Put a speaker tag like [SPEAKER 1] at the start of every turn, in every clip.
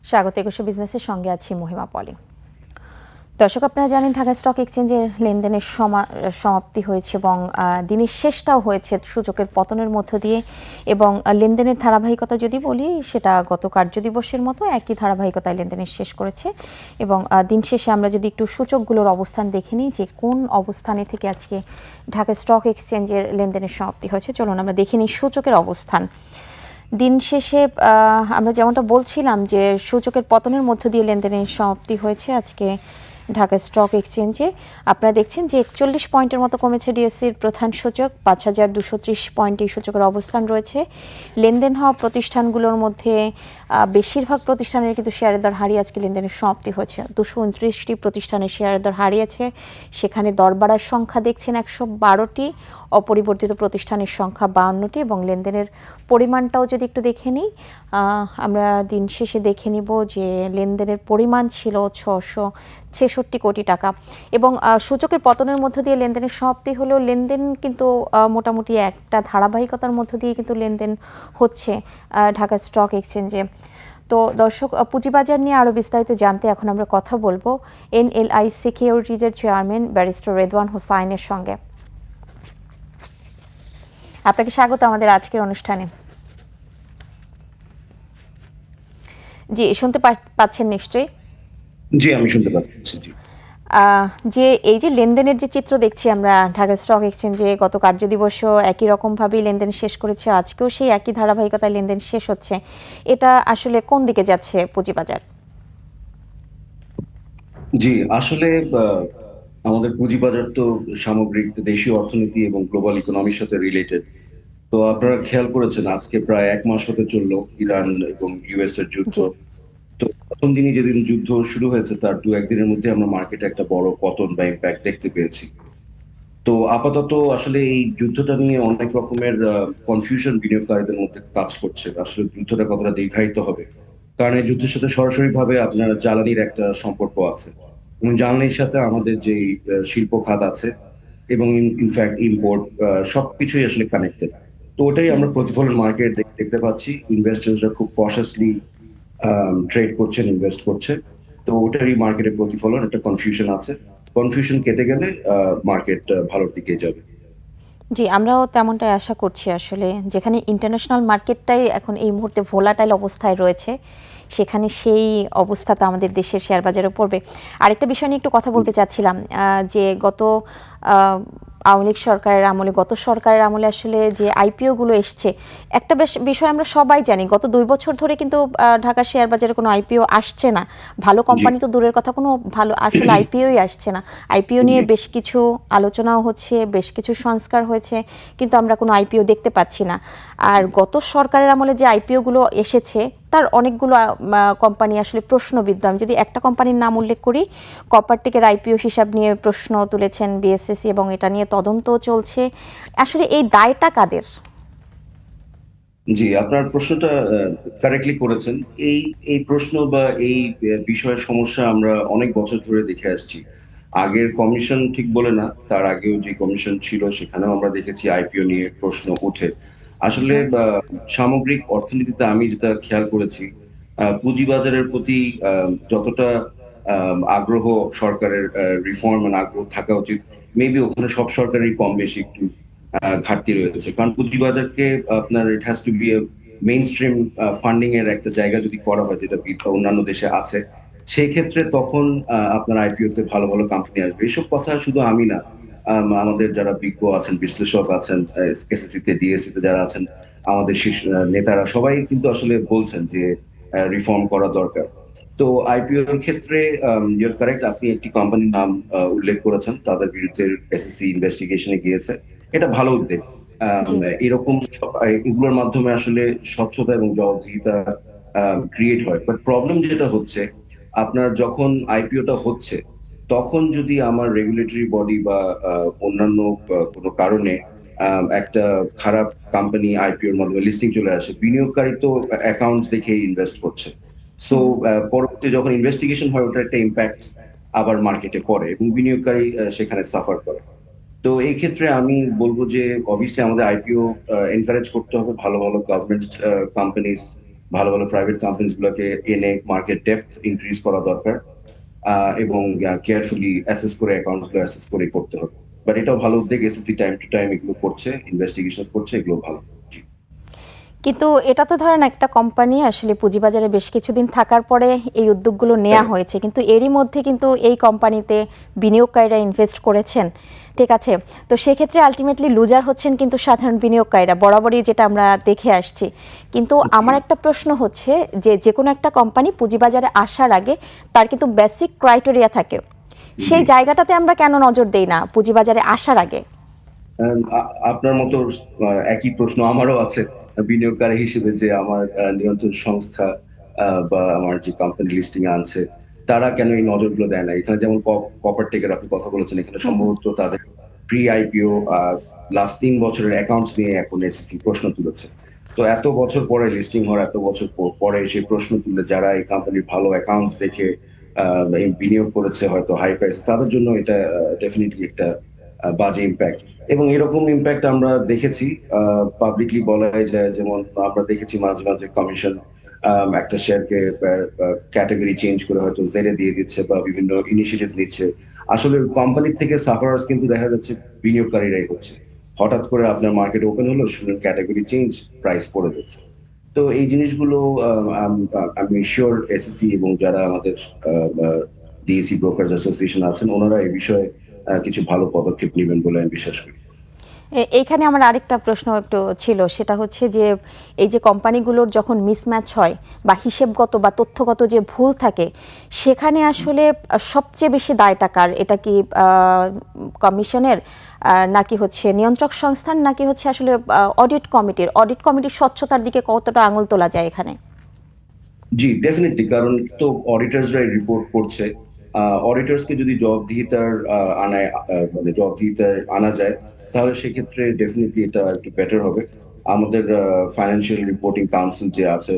[SPEAKER 1] স্বাগত একুশে বিজনেসের সঙ্গে আছি মহিমা পলি। দর্শক, আপনারা জানেন ঢাকা স্টক এক্সচেঞ্জের লেনদেনের সমাপ্তি হয়েছে এবং দিনের শেষটাও হয়েছে সূচকের পতনের মধ্য দিয়ে। এবং লেনদেনের ধারাবাহিকতা যদি বলি, সেটা গত কার্যদিবসের মতো একই ধারাবাহিকতায় লেনদেনের শেষ করেছে। এবং দিন শেষে আমরা যদি একটু সূচকগুলোর অবস্থান দেখে নিই যে কোন অবস্থানে থেকে আজকে ঢাকা স্টক এক্সচেঞ্জের লেনদেনের সমাপ্তি হয়েছে, চলুন আমরা দেখে নিই সূচকের অবস্থান। দিন শেষে আমরা যেমনটা বলছিলাম যে সূচকের পতনের মধ্য দিয়ে লেনদেনের সমাপ্তি হয়েছে আজকে ঢাকা স্টক এক্সচেঞ্জে। আপনারা দেখছেন যে 41 পয়েন্টের মতো কমেছে ডিএসসির প্রধান সূচক, 5230 পয়েন্ট এই সূচকের অবস্থান রয়েছে। লেনদেন হওয়া প্রতিষ্ঠানগুলোর মধ্যে বেশিরভাগ প্রতিষ্ঠানের কিন্তু শেয়ারের দর হারিয়ে আজকে লেনদেনের সমাপ্তি হয়েছে। 229টি প্রতিষ্ঠানের শেয়ারের দর হারিয়েছে, সেখানে দর বাড়ার সংখ্যা দেখছেন 112টি, অপরিবর্তিত প্রতিষ্ঠানের সংখ্যা 52টি। এবং লেনদেনের পরিমাণটাও যদি একটু দেখে নিই, আমরা দিন শেষে দেখে নিব যে লেনদেনের পরিমাণ ছিল 666 কোটি টাকা। এবং সূচকের পতনের মধ্য দিয়ে লেনদেনের সমাপ্তি হলেও লেনদেন কিন্তু মোটামুটি একটা ধারাবাহিকতার মধ্য দিয়ে কিন্তু লেনদেন হচ্ছে ঢাকা স্টক এক্সচেঞ্জে। তো দর্শক, পুঁজিবাজার নিয়ে আরও বিস্তারিত জানতে এখন আমরা কথা বলবো এনএলআই সিকিউরিটিজের চেয়ারম্যান ব্যারিস্টার রেদওয়ান হোসাইনের সঙ্গে। আপনাকে স্বাগত আমাদের আজকের অনুষ্ঠানে। জি, শুনতে পাচ্ছেন নিশ্চয়ই?
[SPEAKER 2] জি, আমি শুনতে পাচ্ছি। জি,
[SPEAKER 1] যে এই যে লেনদেনের যে চিত্র দেখছি আমরা ঢাকা স্টক এক্সচেঞ্জে, গত কার্যদিবসও একই রকমভাবেই লেনদেন শেষ করেছে, আজকেও সেই একই ধারাবাহিকতায় লেনদেন শেষ হচ্ছে। এটা আসলে কোন দিকে যাচ্ছে পুঁজিবাজার?
[SPEAKER 2] জি, আসলে আমাদের পুঁজিবাজার তো সামগ্রিক দেশীয় অর্থনীতি এবং গ্লোবাল ইকোনমির সাথে রিলেটেড। তো আপনারা খেয়াল করেছেন আজকে প্রায় 1 মাস হতে চললো ইরান এবং ইউএস এর যুদ্ধ।
[SPEAKER 1] জি
[SPEAKER 2] তো প্রথম দিনই যেদিন যুদ্ধ শুরু হয়েছে তার 2-1 দিনের মধ্যে আমরা মার্কেটে একটা বড় পতন বা ইম্প্যাক্ট দেখতে পেয়েছি। তো আপাতত আসলে এই যুদ্ধটা নিয়ে অনেক রকমের কনফিউশন বিনিয়োগকারীদের মধ্যে কাজ করছে। আসলে যুদ্ধটা কতটা দীর্ঘায়িত হবে, কারণ এই যুদ্ধের সাথে সরাসরি ভাবে আপনার জ্বালানির একটা সম্পর্ক আছে এবং জ্বালানির সাথে আমাদের যে শিল্প খাত আছে এবং ইনফ্যাক্ট ইম্পোর্ট সবকিছুই আসলে কানেক্টেড। তো ওটাই আমরা প্রতিফলন মার্কেট দেখতে পাচ্ছি। ইনভেস্টার্সরা খুব কশাসলি ট্রেড করছেন, ইনভেস্ট করছে। তো ওটারই মার্কেটের প্রতিফলন, একটা কনফিউশন আছে। কনফিউশন কেটে গেলে মার্কেট ভালোর দিকে যাবে।
[SPEAKER 1] জি, আমরাও তেমনটাই আশা করছি। আসলে যেখানে ইন্টারন্যাশনাল মার্কেটটাই এখন এই মুহূর্তে ভোলাটাইল অবস্থায় রয়েছে, সেখানে সেই অবস্থাটা আমাদের দেশের শেয়ার বাজারে পড়বে। আরেকটা বিষয় নিয়ে একটু কথা বলতে চাচ্ছিলাম, যে গত আওয়ামী লীগ সরকারের আমলে, গত সরকারের আমলে আসলে যে আইপিওগুলো এসছে, একটা বিষয় আমরা সবাই জানি, গত 2 বছর ধরে কিন্তু ঢাকার শেয়ার বাজারে কোনো আইপিও আসছে না। ভালো
[SPEAKER 2] জি,
[SPEAKER 1] কোম্পানি তো দূরের কথা, কোনো ভালো আসলে আইপিওই আসছে না। আইপিও নিয়ে
[SPEAKER 2] জি,
[SPEAKER 1] বেশ কিছু আলোচনাও হচ্ছে, বেশ কিছু সংস্কার হয়েছে, কিন্তু আমরা কোনো আইপিও দেখতে পাচ্ছি না। আর গত সরকারের আমলে যে আইপিওগুলো এসেছে, তার অনেকগুলো কোম্পানি আসলে প্রশ্নবিদ্ধ। আমি যদি একটা কোম্পানির নাম উল্লেখ করি, কপারটেকের আইপিও হিসাব নিয়ে প্রশ্ন তুলেছেন বিএসসিসি এবং এটা নিয়ে তদন্ত চলছে। আসলে এই দায়টা কাদের?
[SPEAKER 2] জি, আপনার প্রশ্নটা কারেক্টলি করেছেন। এই এই প্রশ্ন বা এই বিষয়ের সমস্যা আমরা অনেক বছর ধরে দেখে আসছি। আগের কমিশন ঠিক বলে না, তার আগেও যে কমিশন ছিল সেখানেও আমরা দেখেছি আইপিও নিয়ে প্রশ্ন ওঠে। আসলে সামগ্রিক অর্থনীতিতে আমি যেটা খেয়াল করেছি, পুঁজিবাজারের প্রতি যতটা আগ্রহ সরকারের রিফর্ম এন্ড আগ্রহ থাকা উচিত, মেবি ওখানে সব সরকারেরই কম বেশি একটু ঘাটতি রয়েছে। কারণ পুঁজিবাজারকে আপনার it has to be a mainstream funding এর একটা জায়গা যদি করা হয়, যেটা অন্যান্য দেশে আছে, সেই ক্ষেত্রে তখন আপনার আইপিও তে ভালো ভালো কোম্পানি আসবে। এসব কথা শুধু আমি না, আমাদের যারা বিজ্ঞ আছেন, বিশ্লেষক আছেন, এসএসসি তে ডিএসসি তে যারা আছেন, আমাদের শীর্ষ নেতারা সবাই কিন্তু আসলে বলছেন যে রিফর্ম করা দরকার। তো আইপিও এর ক্ষেত্রে ইউর কারেক্ট, আপনি একটি কোম্পানির নাম উল্লেখ করেছেন, তাদের বিরুদ্ধে এসএসসি ইনভেস্টিগেশনে গিয়েছে। এটা ভালো উদ্যোগ।
[SPEAKER 1] জি
[SPEAKER 2] এরকম এগুলোর মাধ্যমে আসলে স্বচ্ছতা এবং জবাবদিহিতা ক্রিয়েট হয়। বাট প্রবলেম যেটা হচ্ছে, আপনার যখন আইপিওটা হচ্ছে তখন যদি আমার রেগুলেটরি বডি বা অন্যান্য কোনো কারণে একটা খারাপ কোম্পানি আইপিওর মাধ্যমে লিস্টিং চলে আসে, বিনিয়োগকারী তো অ্যাকাউন্টস দেখে ইনভেস্ট করছে। সো পরবর্তী যখন ইনভেস্টিগেশন হয়, ওটার একটা ইম্প্যাক্ট আবার মার্কেটে পড়ে এবং বিনিয়োগকারী সেখানে সাফার করে। তো এই ক্ষেত্রে আমি বলবো যে অবভিয়াসলি আমাদের আইপিও এনকারেজ করতে হবে, ভালো ভালো গভর্নমেন্ট কোম্পানিজ ভালো ভালো প্রাইভেট কোম্পানিজ গুলোকে এনে মার্কেট ডেপথ ইনক্রিজ করা দরকার, এবং কেয়ারফুলি অ্যাসেস করে অ্যাকাউন্টস গুলো অ্যাসেস করে করতে হবে। বাট এটাও ভালো উদ্যোগ, এসএসসি টাইম টু টাইম এগুলো করছে, ইনভেস্টিগেশন করছে, এগুলো ভালো। জি।
[SPEAKER 1] কিন্তু এটা তো ধরেন একটা কোম্পানি আসলে পুঁজিবাজারে বেশ কিছুদিন থাকার পরে এই উদ্যোগগুলো নেওয়া
[SPEAKER 2] হ্যাঁ।
[SPEAKER 1] হয়েছে, কিন্তু এরই মধ্যে কিন্তু এই কোম্পানিতে বিনিয়োগকারীরা ইনভেস্ট করেছেন। ঠিক আছে, তো সেক্ষেত্রে আলটিমেটলি লুজার হচ্ছেন কিন্তু সাধারণ বিনিয়োগকারীরা, বরাবরই যেটা আমরা দেখে আসছি। কিন্তু
[SPEAKER 2] জি।
[SPEAKER 1] আমার একটা প্রশ্ন হচ্ছে যে যে কোনো একটা কোম্পানি পুঁজিবাজারে আসার আগে তার কিন্তু বেসিক ক্রাইটেরিয়া থাকে,
[SPEAKER 2] জি।
[SPEAKER 1] সেই জায়গাটাতে আমরা কেন নজর দেই না পুঁজিবাজারে আসার আগে?
[SPEAKER 2] আপনার মতো একই প্রশ্ন আমারও আছে বিনিয়োগকারী হিসেবে, যে আমার নিয়ন্ত্রণ সংস্থা বা আমার যে কোম্পানি লিস্টিং এ আনছে, তারা কেন এই নজরগুলো দেয় না। এখানে যেমন কপার টেকের আপনি কথা বলেছেন, এখানে
[SPEAKER 1] হুম হুম।
[SPEAKER 2] সম্ভবত তাদের প্রি আইপিও লাস্ট ৩ বছরের অ্যাকাউন্টস নিয়ে এখন এসএসসি প্রশ্ন তুলেছে। তো এত বছর পরে লিস্টিং হওয়ার এত বছর পরে এসে প্রশ্ন তুললে যারা এই কোম্পানির ভালো অ্যাকাউন্টস দেখে এই বিনিয়োগ করেছে হয়তো হাই প্রাইস, তাদের জন্য এটা ডেফিনিটলি একটা বাজে ইম্প্যাক্ট। এবং এরকম ইম্প্যাক্ট আমরা দেখেছি, পাবলিকলি বলাই যায়। যেমন আমরা দেখেছি মাঝে মাঝে কমিশন একটা শেয়ারকে ক্যাটাগরি চেঞ্জ করে হয়তো জেডে দিয়ে দিচ্ছে বা বিভিন্ন ইনিশিয়েটিভ নিচ্ছে। আসলে কোম্পানি থেকে সাফারার্স কিন্তু দেখা যাচ্ছে বিনিয়োগকারীরাই হচ্ছে। হঠাৎ করে আপনার মার্কেট ওপেন হলো, শুনলেন ক্যাটাগরি চেঞ্জ, প্রাইস পড়ে যাচ্ছে। তো এই জিনিসগুলো আমি শিওর এসএসসি এবং যারা আমাদের ডিএসি ব্রোকার্স অ্যাসোসিয়েশন আছেন, ওনারা এই বিষয়ে কিছু ভালো পদক্ষেপ নেবেন বলে আমি বিশ্বাস করি।
[SPEAKER 1] এইখানে আমার আরেকটা প্রশ্ন একটু ছিল, সেটা হচ্ছে যে এই যে কোম্পানিগুলোর যখন মিসম্যাচ হয় বা হিসেবগত বা তথ্যগত যে ভুল থাকে, সেখানে আসলে সবচেয়ে বেশি দায়টা কার? এটা কি কমিশনের, নাকি হচ্ছে নিয়ন্ত্রক সংস্থার, নাকি হচ্ছে আসলে অডিট কমিটির স্বচ্ছতার দিকে কতটা আঙুল তোলা যায় এখানে?
[SPEAKER 2] জি, ডেফিনিটলি। কারণ তো অডিটরসরাই রিপোর্ট করছে। অডিটরস কে যদি জবাবদিহিতার মানে জবাবদিহিতায় আনা যায়, তাহলে সেক্ষেত্রে ডেফিনিটলি এটা একটু বেটার হবে। আমাদের ফাইন্যান্সিয়াল রিপোর্টিং কাউন্সিল যে আছে,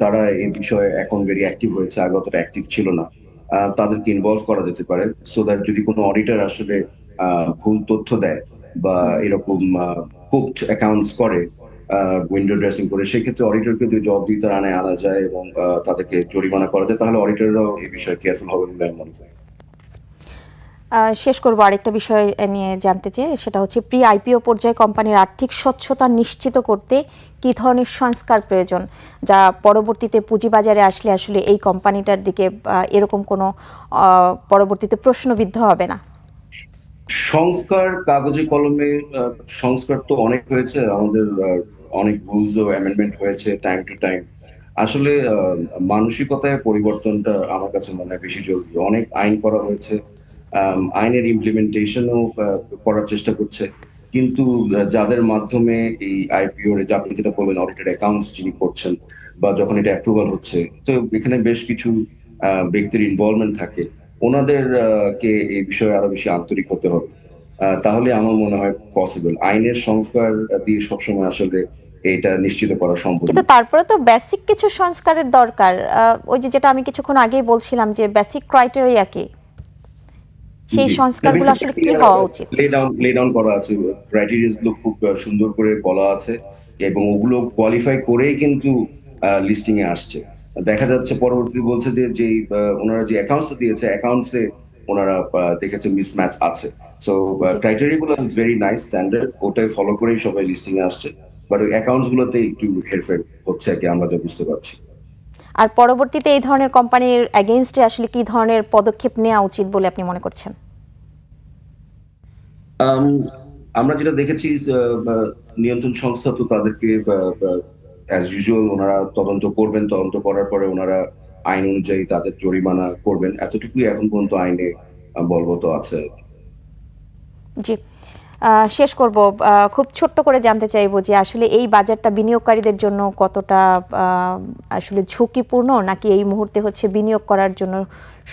[SPEAKER 2] তারা এই বিষয়ে এখন ভেরি অ্যাক্টিভ হয়েছে, আগে অতটা অ্যাক্টিভ ছিল না। তাদেরকে ইনভলভ করা যেতে পারে, সো দ্যাট যদি কোনো অডিটর আসলে ভুল তথ্য দেয় বা এরকম কুকড অ্যাকাউন্টস করে, উইন্ডো ড্রেসিং করে, সেক্ষেত্রে অডিটরকে যদি জবাবদিহিতার আনায় আনা যায় এবং তাদেরকে জরিমানা করা যায়, তাহলে অডিটররাও এই বিষয়ে কেয়ারফুল হবে বলে আমি মনে করি।
[SPEAKER 1] শেষ করব আরেকটা বিষয় নিয়ে জানতে চাই, সেটা হচ্ছে প্রি আইপিও পর্যায়ে কোম্পানির আর্থিক স্বচ্ছতা নিশ্চিত করতে কী ধরনের সংস্কার প্রয়োজন, যা পরবর্তীতে পুঁজিবাজারে আসলে আসলে এই কোম্পানিটার দিকে এরকম কোনো পরবর্তীতে প্রশ্নবিদ্ধ হবে না?
[SPEAKER 2] সংস্কার কাগজে কলমে, সংস্কার তো অনেক হয়েছে আমাদের, অনেক রুলস ও অ্যামেন্ডমেন্ট হয়েছে টাইম টু টাইম। আসলে মানসিকতায় পরিবর্তনটা আমার কাছে মনে হয় বেশি জরুরি। অনেক আইন করা হয়েছে, আইনের ইমপ্লিমেন্টেশনও করার চেষ্টা করছে। কিন্তু যাদের মাধ্যমে এই আইপিও যে আপনি যেটা বললেন, অডিটেড অ্যাকাউন্টস যিনি করছেন বা যখন এটা অ্যাপ্রুভাল হচ্ছে, তো এখানে বেশ কিছু ব্যক্তির ইনভলভমেন্ট থাকে। ওনাদের কে এই বিষয়ে আরো বেশি আন্তরিক হতে হবে। তাহলে আমার মনে হয় পসিবল। আইনের সংস্কার দিয়ে সবসময় আসলে এটা নিশ্চিত করা সম্ভব
[SPEAKER 1] কিন্তু
[SPEAKER 2] না।
[SPEAKER 1] তারপরে তো বেসিক কিছু সংস্কারের দরকার। ওই যে যেটা আমি কিছুক্ষণ আগেই বলছিলাম যে বেসিক ক্রাইটেরিয়া কি, সেই
[SPEAKER 2] জি। না,
[SPEAKER 1] সংস্কারগুলো
[SPEAKER 2] বেসিক
[SPEAKER 1] আসলে কি
[SPEAKER 2] ক্রাইটেরিয়া
[SPEAKER 1] হওয়া উচিত?
[SPEAKER 2] লে ডাউন করা আছে। ক্রাইটেরিয়া গুলো খুব সুন্দর করে বলা আছে এবং ওগুলো কোয়ালিফাই করেই কিন্তু লিস্টিং এ আসছে। দেখা যাচ্ছে পরবর্তী বলছে যে যেই ওনারা যে অ্যাকাউন্টসটা দিয়েছে, অ্যাকাউন্টস এ ওনারা দেখেছে মিসম্যাচ আছে। সো
[SPEAKER 1] জি।
[SPEAKER 2] ক্রাইটেরিয়া গুলো ভেরি নাইস স্ট্যান্ডার্ড, ওটাই ফলো করেই সবাই লিস্টিং এ আসছে। বাট ওই অ্যাকাউন্টস গুলোতে একটু হেরফের হচ্ছে আর কি, আমরা যা বুঝতে পারছি।
[SPEAKER 1] আর পরবর্তীতে এই ধরনের কোম্পানির এগেইনস্টে আসলে কি ধরনের পদক্ষেপ নেওয়া উচিত বলে আপনি মনে করছেন?
[SPEAKER 2] আম, আমরা যেটা দেখেছি, নিয়ন্ত্রণ সংস্থা তো তাদেরকে অ্যাজ ইউজুয়াল ওনারা তদন্ত করবেন, তদন্ত করার পরে ওনারা আইন অনুযায়ী তাদের জরিমানা করবেন, এতটুকুই এখন পর্যন্ত আইনে বলবৎ আছে।
[SPEAKER 1] জি। শেষ করব, খুব ছোট্ট করে জানতে চাইবো যে আসলে এই বাজারটা বিনিয়োগকারীদের জন্য কতটা আসলে ঝুঁকিপূর্ণ, নাকি এই মুহূর্তে হচ্ছে বিনিয়োগ করার জন্য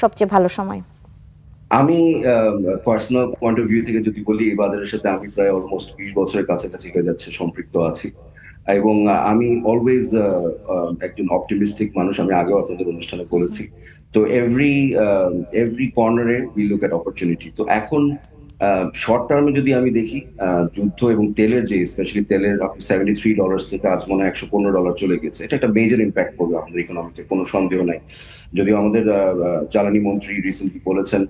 [SPEAKER 1] সবচেয়ে ভালো সময়?
[SPEAKER 2] আমি পার্সোনাল পয়েন্ট অফ ভিউ থেকে যদি বলি, এই বাজারের সাথে আমি প্রায় অলমোস্ট 20 বছরের কাছাকাছি হয়ে যাচ্ছে সম্পৃক্ত আছি। এবং আমি অলওয়েজ একজন অপটিমিস্টিক মানুষ, আমি আগেও আপনাদের অনুষ্ঠানে বলেছি। তো এভরি কর্নারে উই লুক এট অপরচুনিটি। তো এখন শর্ট টার্মে যদি আমি দেখি যুদ্ধ এবং তেলের যে স্পেশালি তেলের আপনি $73 থেকে আজ মনে হয় $115 চলে গেছে, এটা একটা মেজর ইম্প্যাক্ট করবে আমাদের ইকোনমিতে, কোনো সন্দেহ নাই। যদিও আমাদের জ্বালানি মন্ত্রী রিসেন্টলি বলেছেন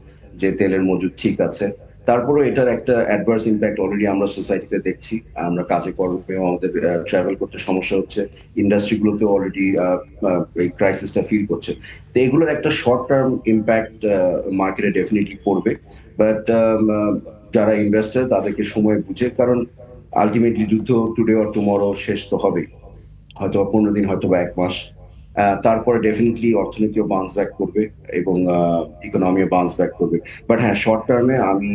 [SPEAKER 2] যে তেলের মজুদ ঠিক আছে, তারপরেও এটার একটা অ্যাডভার্স ইম্প্যাক্ট অলরেডি আমরা সোসাইটিতে দেখছি। আমরা কাজে কর্মে আমাদের ট্রাভেল করতে সমস্যা হচ্ছে, ইন্ডাস্ট্রিগুলোতেও অলরেডি এই ক্রাইসিসটা ফিল করছে। তো এগুলোর একটা শর্ট টার্ম ইম্প্যাক্ট মার্কেটে ডেফিনেটলি পড়বে। বাট যারা ইনভেস্টর তাদেরকে সময় বুঝে, কারণ আলটিমেটলি যুদ্ধ টুডে অর টুমরো শেষ তো হবেই, হয়তো 15 দিন, হয়তো বা 1 মাস। তারপরে ডেফিনেটলি অর্থনীতিও বাউন্স ব্যাক করবে এবং ইকোনমিও বাউন্স ব্যাক করবে। বাট হ্যাঁ, শর্ট টার্মে আমি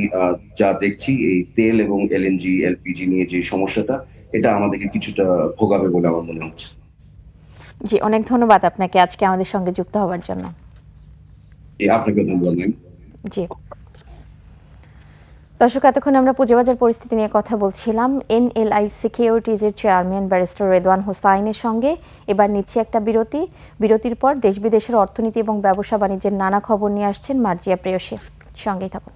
[SPEAKER 2] যা দেখছি এই তেল এবং এলএনজি এলপিজি নিয়ে যে সমস্যাটা, এটা আমাদেরকে কিছুটা ভোগাবে বলে আমার মনে হচ্ছে।
[SPEAKER 1] জি, অনেক ধন্যবাদ আপনাকে আজকে আমাদের সঙ্গে যুক্ত হওয়ার জন্য।
[SPEAKER 2] আপনাকে ধন্যবাদ ম্যাম।
[SPEAKER 1] জি, দর্শক, এতক্ষণ আমরা পুঁজিবাজার পরিস্থিতি নিয়ে কথা বলছিলাম এনএলআই সিকিউরিটিজের চেয়ারম্যান ব্যারিস্টার রেদওয়ান হোসাইনের সঙ্গে। এবার নিচ্ছে একটা বিরতি। বিরতির পর দেশ বিদেশের অর্থনীতি এবং ব্যবসা বাণিজ্যের নানা খবর নিয়ে আসছেন মার্জিয়া প্রেয়সী। সঙ্গেই থাকুন।